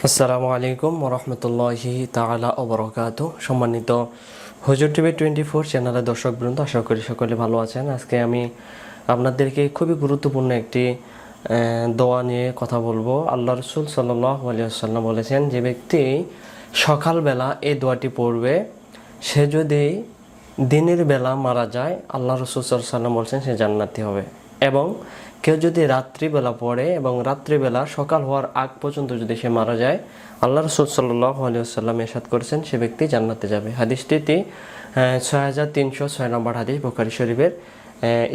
আসসালামু আলাইকুম ওরহমতুল্লাহি তাআলা ওয়া বারাকাতুহু। সম্মানিত হুজুর টিভি 24 চ্যানেলের দর্শকবৃন্দ, আশা করি সকলে ভালো আছেন। আজকে আমি আপনাদেরকে খুবই গুরুত্বপূর্ণ একটি দোয়া নিয়ে কথা বলবো। আল্লাহ রাসূল সাল্লাল্লাহু আলাইহি ওয়াসাল্লাম বলেছেন, যে ব্যক্তি সকালবেলা এই দোয়াটি পড়বে, সে যদি দিনের বেলা মারা যায়, আল্লাহ রাসূল সাল্লাল্লাহু আলাইহি ওয়াসাল্লাম বলছেন সে জান্নাতি হবে। এবং কেউ যদি রাত্রিবেলা পড়ে এবং রাত্রিবেলা সকাল হওয়ার আগ পর্যন্ত যদি সে মারা যায়, আল্লাহ রাসূল সাল্লাল্লাহু আলাইহি ওয়াসাল্লাম ইরশাদ করেছেন সে ব্যক্তি জান্নাতে যাবে। হাদিসটি 6306 নম্বর হাদিস, বুখারী শরীফের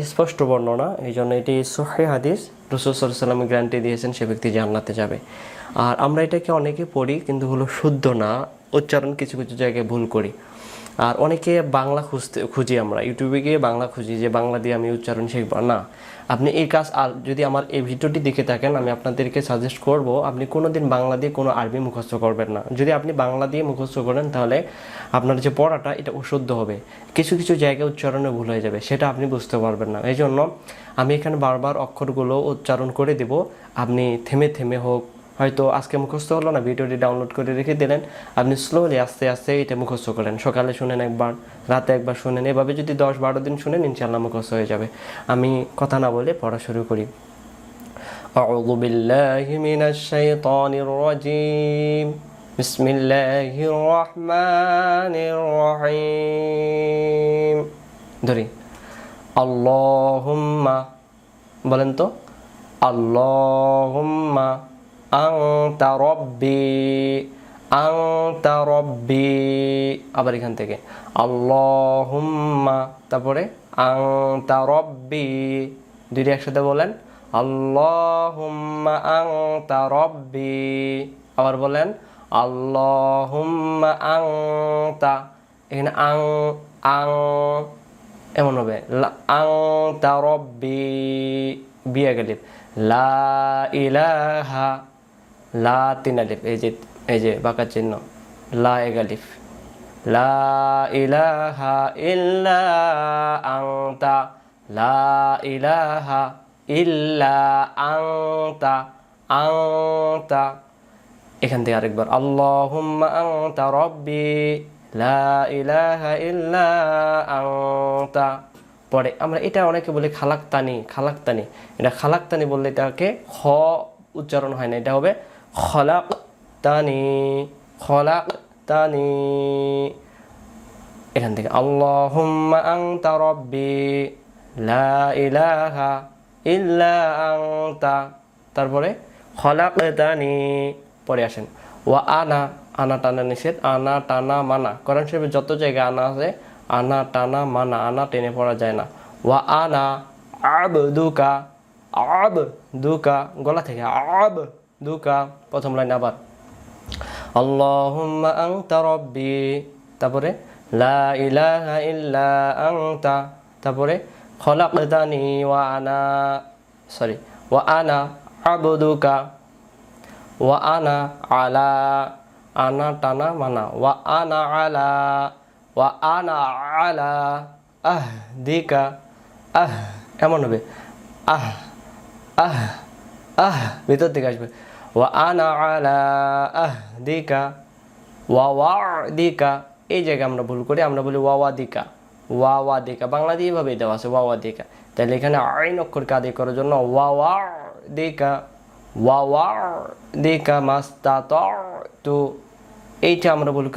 স্পষ্ট বর্ণনা। এই জন্য এটি সহিহ হাদিস। রাসূল সাল্লাল্লাহু আলাইহি ওয়াসাল্লাম গ্যারান্টি দিয়েছেন সে ব্যক্তি জান্নাতে যাবে। আর আমরা এটাকে অনেকে পড়ি কিন্তু হলো শুদ্ধ না, উচ্চারণ কিছু কিছু জায়গায় ভুল করি। আর অনেকে বাংলা খুঁজি, আমরা ইউটিউবে গিয়ে বাংলা খুঁজি যে বাংলা দিয়ে আমি উচ্চারণ শিখব না। আপনি এই কাজ, আর যদি আমার এই ভিডিওটি দেখে থাকেন, আমি আপনাদেরকে সাজেস্ট করব আপনি কোনো দিন বাংলা দিয়ে কোনো আরবি মুখস্থ করবেন না। যদি আপনি বাংলা দিয়ে মুখস্থ করেন তাহলে আপনার যে পড়াটা এটা অশুদ্ধ হবে, কিছু কিছু জায়গায় উচ্চারণে ভুল হয়ে যাবে, সেটা আপনি বুঝতে পারবেন না। এই জন্য আমি এখানে বারবার অক্ষরগুলো উচ্চারণ করে দেব, আপনি থেমে থেমে হোক, হয়তো আজকে মুখস্থ হলো না, ভিডিওটি ডাউনলোড করে রেখে দিলেন, আপনি স্লোলি আস্তে আস্তে এটা মুখস্থ করেন। সকালে শুনেন একবার, রাতে একবার শুনেন, এভাবে যদি 10-12 দিন শুনেন ইনশাআল্লাহ মুখস্থ হয়ে যাবে। আমি কথা না বলে পড়া শুরু করি। আউযু বিল্লাহি মিনাশ শাইতানির রাজীম। বিসমিল্লাহির রহমানির রহিম। ধরি আল্লাহুম্মা, বলেন তো, আল্লাহুম্মা আনতা রব্বি, আনতা রব্বি। আবার এখান থেকে আল্লাহুম্মা, তারপরে আনতা রব্বি, দুইটি একসাথে বলেন, আল্লাহুম্মা আনতা রব্বি। আবার বলেন আল্লাহুম্মা আনতা, এখানে আং আং এমন হবে, আনতা রব্বি, বিয়া গেলিপ, লা ইলাহা, লা তিন আলিফ, এই যে বাঁকা চিহ্ন, লা এক আলিফ, লা ইলাহা ইল্লা আনতা, লা ইলাহা ইল্লা আনতা, আনতা। এখান থেকে আরেকবার আল্লাহুম্মা আনতা রব্বি, লা ইলাহা ইল্লা আনতা। পরে আমরা এটা অনেকে বলি খালাক্তানি, খালাক্তানি। এটা খালাক্তানি বললে এটাকে খ উচ্চারণ হয় না, এটা হবে খলাক্তানি, খলাক্তানি। এখান থেকে আল্লাহুম্মা আনতা রব্বি, লা ইলাহা ইল্লা আনতা, তারপরে খলাক্তানি। পরে আসেন ওয়া আনা, আনা টানা নিষেধ, আনা টানা মানা। কোরআন শরীফে যত জায়গায় আনা আছে, আনা টানা মানা, আনা টেনে পড়া যায় না। ওয়া আনা আবদুকা, আবদুকা, গলা থেকে আবদুকা, প্রথম লাইন আবার আল্লাহুম্মা আনতা রব্বি, তারপরে লা ইলাহা ইল্লা আনতা, তারপরে খলাকতানি ওয়া আনা, ওয়া আনা আবদুকা, ওয়া আনা আলা, আনা টানা মানা, ওয়া আনা আলা, ওয়া আনা আলা আহদিকা, এমন হবে আহ আহ আহ, ভিতর থেকে আসবে, ওয়া আনা আলা আহদিকা ওয়া ওয়াদিকা। এই জায়গায় আমরা ভুল করি, আমরা বলি ওয়াওয়াদিকা, ওয়াওয়াদিকা। বাংলা দিয়ে এভাবে দেওয়া আছে ওয়াওয়াদিকা, তাহলে এখানে আইন অক্ষরকে আদি করার জন্য ওয়াওয়াদিকা, ওয়াওয়াদিকা মাস্তাতাতু। এইটা আমরা ভুল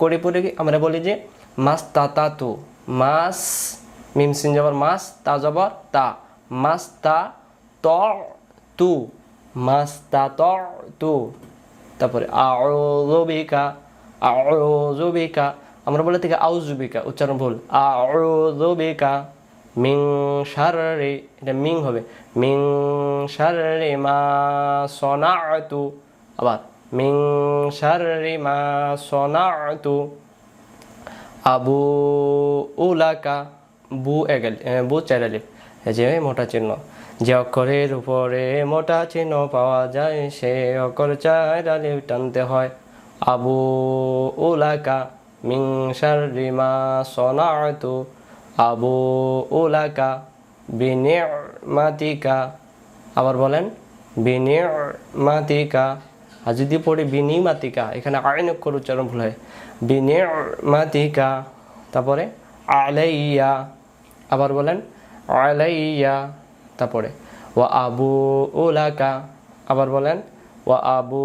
করে পড়ে আমরা বলি যে মাস্তাতাতু, মাস মিম সিন জবর মাস, তা জবর তা, মাস্তা ত তু, মাস্তাতাতু। তারপরে আউযু বিকা, আউযু বিকা, আমরা বলে থেকে আউযু বিকা, উচ্চারণ ভুল, আউযু বিকা মিন শাররি, এটা মিং হবে, মিন শাররি মা সনাতু। আবার মিন শাররি মা সনাতু। আবু উলাকা, বু এগাল, বু চার আলিফ, যে মোটা চিহ্ন, যে অক্ষরের উপরে মোটা চিহ্ন পাওয়া যায় সে অক্ষর চার আলিফ টানতে হয়। আবু উলাকা মিন শাররি মা সনাতু, আবু উলাকা বিনি'মাতিকা। আবার বলেন বিনি'মাতিকা আর যদি পড়ি বিনিমাতিকা, এখানে আইন অক্ষর উচ্চারণ ভুল হয়, বিনিমাতিকা। তারপরে আলাইয়া, আবার বলেন আলাইয়া। তারপরে ওয়া আবু উলাকা, আবার বলেন ওয়া আবু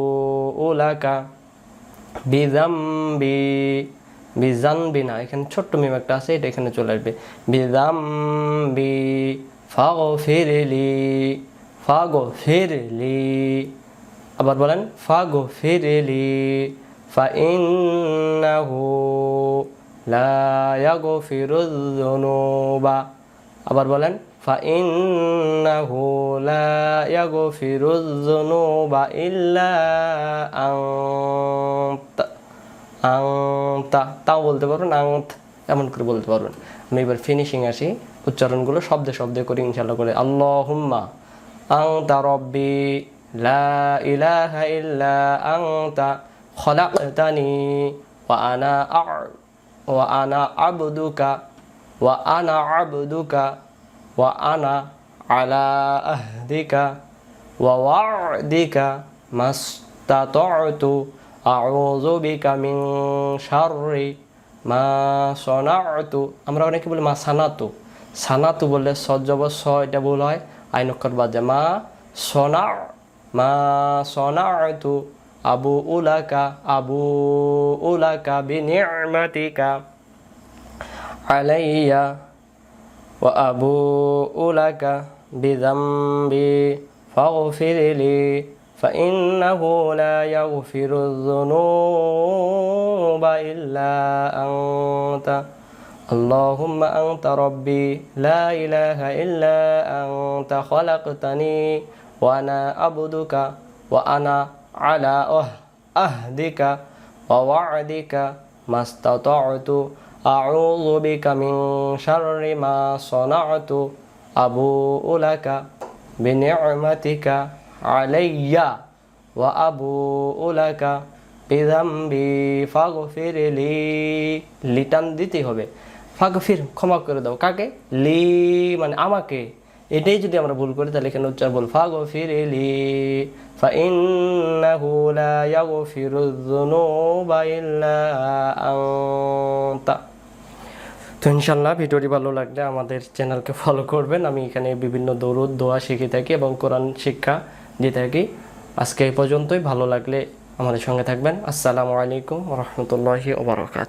উলাকা বিজাম্বি, বিজানবি না, এখানে ছোট্ট মিম একটা আছে, এটা এখানে চলে আসবে, বিজাম্বি ফাগফিরলি, ফাগফিরলি। আবার বলেন ফাগফিরলি ফাইন্নাহু লা ইয়াগফিরুয যুনুবা। আবার বলেন ফাইন্নাহু লা ইয়াগফিরুয যুনুবা ইল্লা আনতা। আংতা, তাও বলতে পারবেন, আংত এমন করে বলতে পারবেন। আমি এবার ফিনিশিং আসি, উচ্চারণগুলো শব্দে শব্দে করি ইনশাআল্লাহ করে। আল্লাহুম্মা আনতা রব্বি লা ইলাহা ইল্লা আনতা খলাকতানি ওয়া আনা আবদুকা ওয়া আনা আবদুকা ওয়া আনা আলা আহদিকা ওয়া ওয়া'দিকা মাস্তাতা'তু আউযু বিকা মিন শাররি মা সনা'তু। আমরা অনেকে বলি মা সানাতু, সানাতু বললে সজ্জব স, এটা ভুল হয়, আইন অক্ষর বাজে। মা সনা, মা সনা'তু আবু উলাকা, আবু উলাকা বিনি'মাতিকা আলাইয়া ওয়া আবু উলাকা বিযামবি ফাগফিরলি فإنه لا يغفر الذنوب إلا أنت اللهم أنت ربي لا إله إلا أنت خلقتني وأنا عبدك وأنا على عهدك ووعدك ما استطعت أعوذ بك من شر ما صنعت أبوء لك بنعمتك আলাইয়া ওয়া আবুউ লাকা বিযামবি ফাগফিরলি। লিটান দিতে হবে, ফাগফির ক্ষমা করে দাও, কাকে? লি মানে আমাকে। এটাই যদি আমরা ভুল করি তাহলে এখানে উচ্চারণ বল ফাগফিরলি ফাইন্নাহু লা ইয়াগফিরুয যুনুবা ইল্লা আনতা। তো ইনশাল্লাহ ভিডিওটি ভালো লাগলে আমাদের চ্যানেলকে ফলো করবেন। আমি এখানে বিভিন্ন দরুদ দোয়া শিখে থাকি এবং কোরআন শিক্ষা দিয়ে থাকি। আজকে এই পর্যন্তই, ভালো লাগলে আমাদের সঙ্গে থাকবেন। আসসালামু আলাইকুম ওয়া রাহমাতুল্লাহি ওয়া বারাকাতুহু।